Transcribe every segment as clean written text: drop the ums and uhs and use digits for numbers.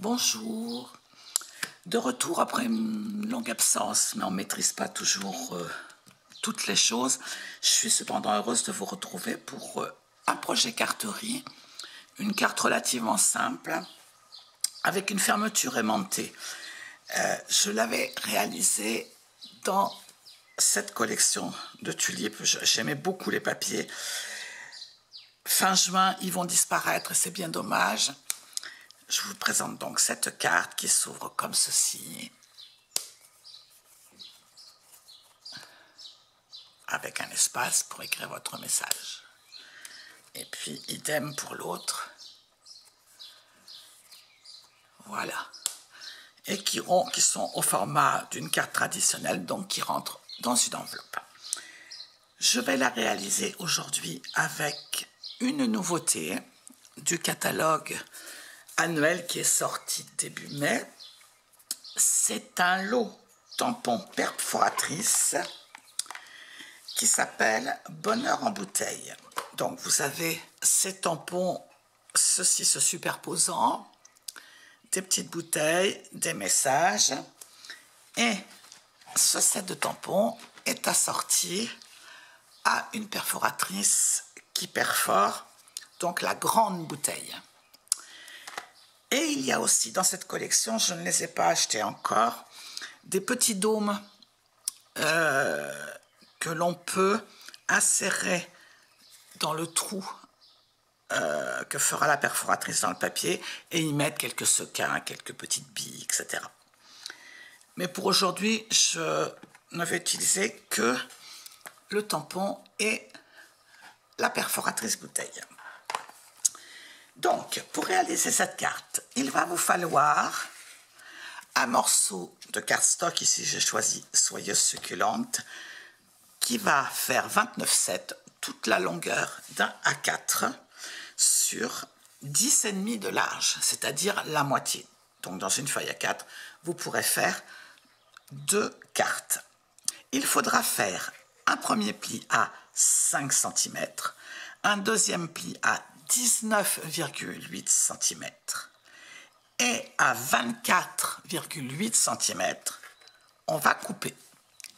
Bonjour, de retour après une longue absence, mais on ne maîtrise pas toujours toutes les choses. Je suis cependant heureuse de vous retrouver pour un projet carterie, une carte relativement simple, avec une fermeture aimantée. Je l'avais réalisée dans cette collection de tulipes. J'aimais beaucoup les papiers. Fin juin, ils vont disparaître et c'est bien dommage. Je vous présente donc cette carte qui s'ouvre comme ceci, avec un espace pour écrire votre message. Et puis, idem pour l'autre. Voilà. Et qui sont au format d'une carte traditionnelle, donc qui rentrent dans une enveloppe. Je vais la réaliser aujourd'hui avec une nouveauté du catalogue annuel qui est sorti début mai. C'est un lot tampon perforatrice qui s'appelle Bonheur en bouteille. Donc vous avez ces tampons, ceux-ci se superposant, des petites bouteilles, des messages, et ce set de tampons est assorti à une perforatrice qui perfore donc la grande bouteille. Et il y a aussi dans cette collection, je ne les ai pas achetés encore, des petits dômes que l'on peut insérer dans le trou que fera la perforatrice dans le papier et y mettre quelques sequins, quelques petites billes, etc. Mais pour aujourd'hui, je ne vais utiliser que le tampon et la perforatrice bouteille. Donc, pour réaliser cette carte, il va vous falloir un morceau de cardstock, ici j'ai choisi Soyeuse Succulente, qui va faire 29,7, toute la longueur d'un A4 sur 10,5 de large, c'est-à-dire la moitié. Donc dans une feuille A4, vous pourrez faire 2 cartes. Il faudra faire un premier pli à 5 cm, un deuxième pli à 19,8 cm et à 24,8 cm, on va couper.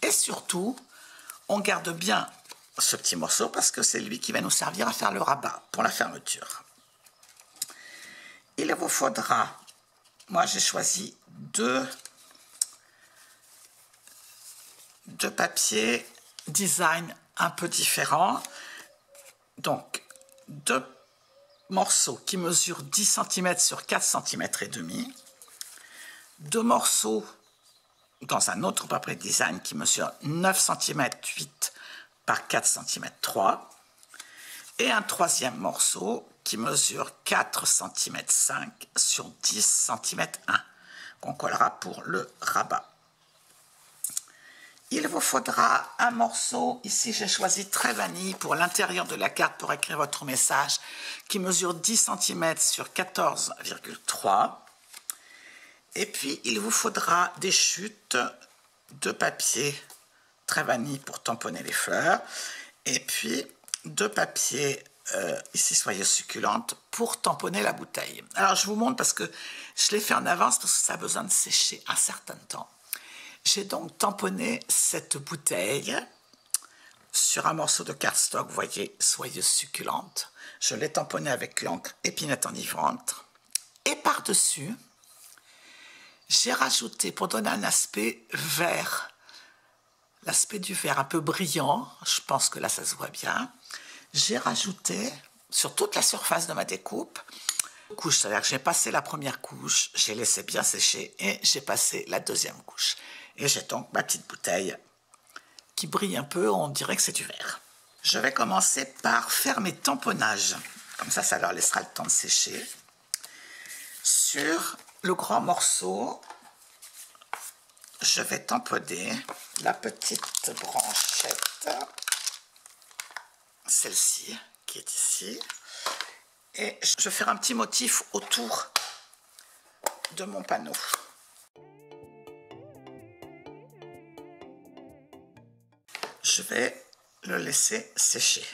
Et surtout, on garde bien ce petit morceau parce que c'est lui qui va nous servir à faire le rabat pour la fermeture. Il vous faudra, moi j'ai choisi deux papiers design un peu différents. Donc, 2 morceaux qui mesurent 10 cm sur 4 cm et demi, 2 morceaux dans un autre papier design qui mesure 9 cm 8 par 4 cm 3 et un troisième morceau qui mesure 4 cm 5 sur 10 cm 1 qu'on collera pour le rabat. Il vous faudra un morceau, ici j'ai choisi Très Vanille pour l'intérieur de la carte pour écrire votre message, qui mesure 10 cm sur 14,3. Et puis il vous faudra des chutes de papier Très Vanille pour tamponner les fleurs. Et puis 2 papiers, ici Soyeuse Succulente, pour tamponner la bouteille. Alors je vous montre parce que je l'ai fait en avance parce que ça a besoin de sécher un certain temps. J'ai donc tamponné cette bouteille sur un morceau de cardstock, vous voyez, Soyeuse Succulente. Je l'ai tamponné avec l'encre Épinette enivrante. Et par-dessus, j'ai rajouté, pour donner un aspect vert, l'aspect du vert un peu brillant, je pense que là ça se voit bien, j'ai rajouté sur toute la surface de ma découpe, couche, c'est-à-dire que j'ai passé la première couche, j'ai laissé bien sécher et j'ai passé la deuxième couche. Et j'ai donc ma petite bouteille qui brille un peu, on dirait que c'est du verre. Je vais commencer par faire mes tamponnages, comme ça leur laissera le temps de sécher. Sur le grand morceau, je vais tamponner la petite branchette, celle-ci qui est ici, et je vais faire un petit motif autour de mon panneau. Je vais le laisser sécher.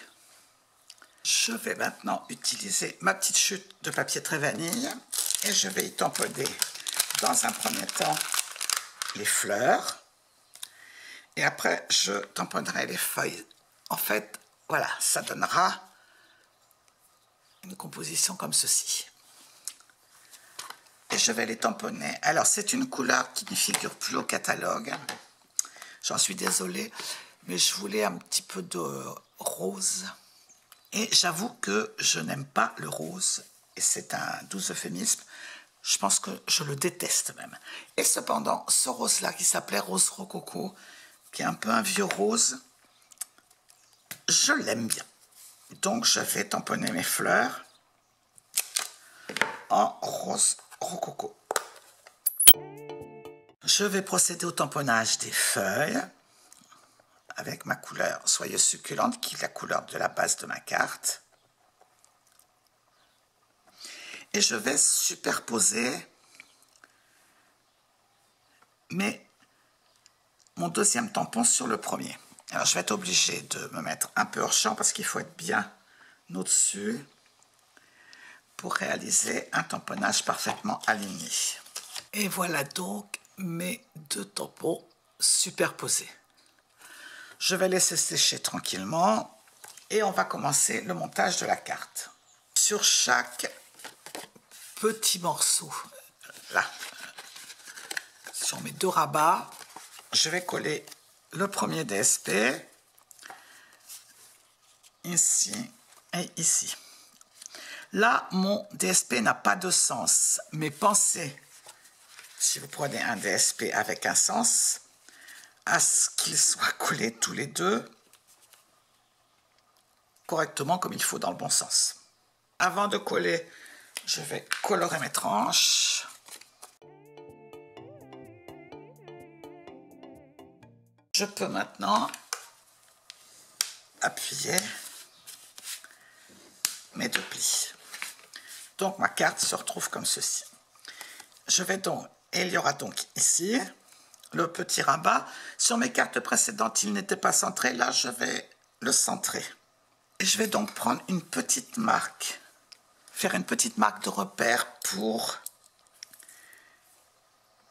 Je vais maintenant utiliser ma petite chute de papier Très Vanille Et je vais y tamponner dans un premier temps les fleurs. Et après, je tamponnerai les feuilles. En fait, voilà, ça donnera une composition comme ceci. Et je vais les tamponner. Alors, c'est une couleur qui ne figure plus au catalogue. J'en suis désolée, mais je voulais un petit peu de rose. Et j'avoue que je n'aime pas le rose. Et c'est un doux euphémisme. Je pense que je le déteste même. Et cependant, ce rose-là qui s'appelait rose rococo, qui est un peu un vieux rose, je l'aime bien. Donc, je vais tamponner mes fleurs en rose rococo. Je vais procéder au tamponnage des feuilles avec ma couleur soyeuse succulente, qui est la couleur de la base de ma carte. Et je vais superposer mon deuxième tampon sur le premier. Alors, je vais être obligée de me mettre un peu hors champ parce qu'il faut être bien au-dessus pour réaliser un tamponnage parfaitement aligné. Et voilà donc mes deux tampons superposés. Je vais laisser sécher tranquillement et on va commencer le montage de la carte. Sur chaque petit morceau, là, sur mes deux rabats, je vais coller le premier DSP, ici et ici. Là, mon DSP n'a pas de sens, mais pensez, si vous prenez un DSP avec un sens, à ce qu'ils soient collés tous les deux correctement comme il faut dans le bon sens. Avant de coller, je vais colorer mes tranches. Je peux maintenant appuyer mes deux plis. Donc ma carte se retrouve comme ceci. Je vais donc, et il y aura donc ici le petit rabat. Sur mes cartes précédentes, il n'était pas centré. Là, je vais le centrer. Et je vais donc prendre une petite marque, faire une petite marque de repère pour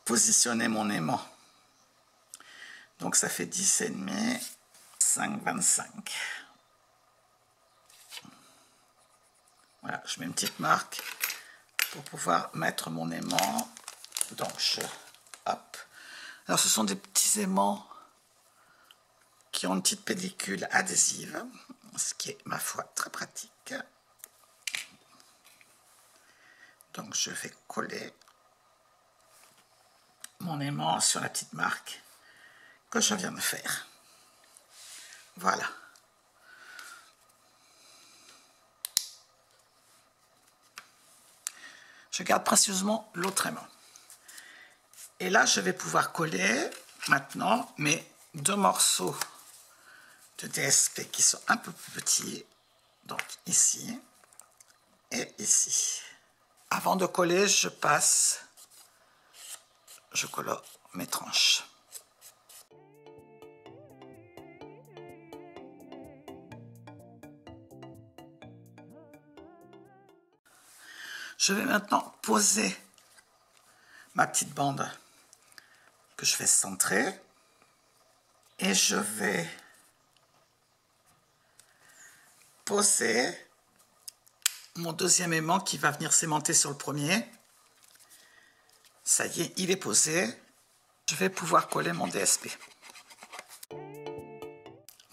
positionner mon aimant. Donc ça fait 10,5, 5,25. Voilà, je mets une petite marque pour pouvoir mettre mon aimant. Donc hop. Alors ce sont des petits aimants qui ont une petite pellicule adhésive, ce qui est, ma foi, très pratique. Donc je vais coller mon aimant sur la petite marque que je viens de faire. Voilà. Je garde précieusement l'autre aimant. Et là, je vais pouvoir coller maintenant mes deux morceaux de DSP qui sont un peu plus petits, donc ici et ici. Avant de coller, je colore mes tranches. Je vais maintenant poser ma petite bande que je vais centrer et je vais poser mon deuxième aimant qui va venir s'aimanter sur le premier. Ça y est, il est posé. Je vais pouvoir coller mon DSP.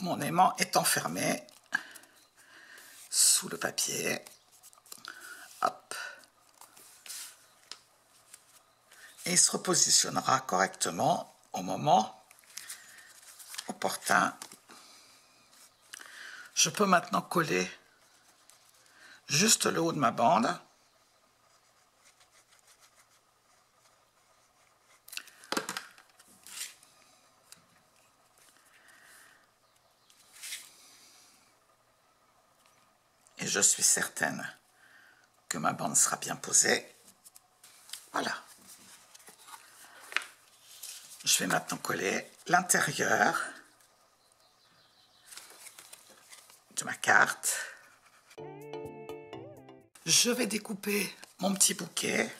Mon aimant est enfermé sous le papier. Hop. Et il se repositionnera correctement au moment opportun. Je peux maintenant coller juste le haut de ma bande. Et je suis certaine que ma bande sera bien posée. Voilà. Je vais maintenant coller l'intérieur de ma carte. Je vais découper mon petit bouquet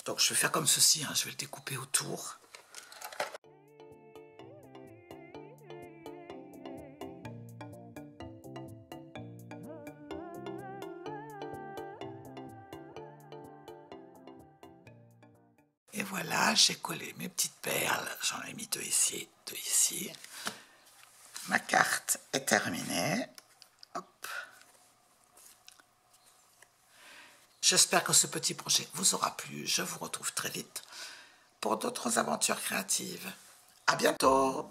Donc je vais faire comme ceci, hein, je vais le découper autour. Et voilà, j'ai collé mes petites perles, j'en ai mis deux ici, deux ici. Ma carte est terminée. Hop. J'espère que ce petit projet vous aura plu. Je vous retrouve très vite pour d'autres aventures créatives. À bientôt!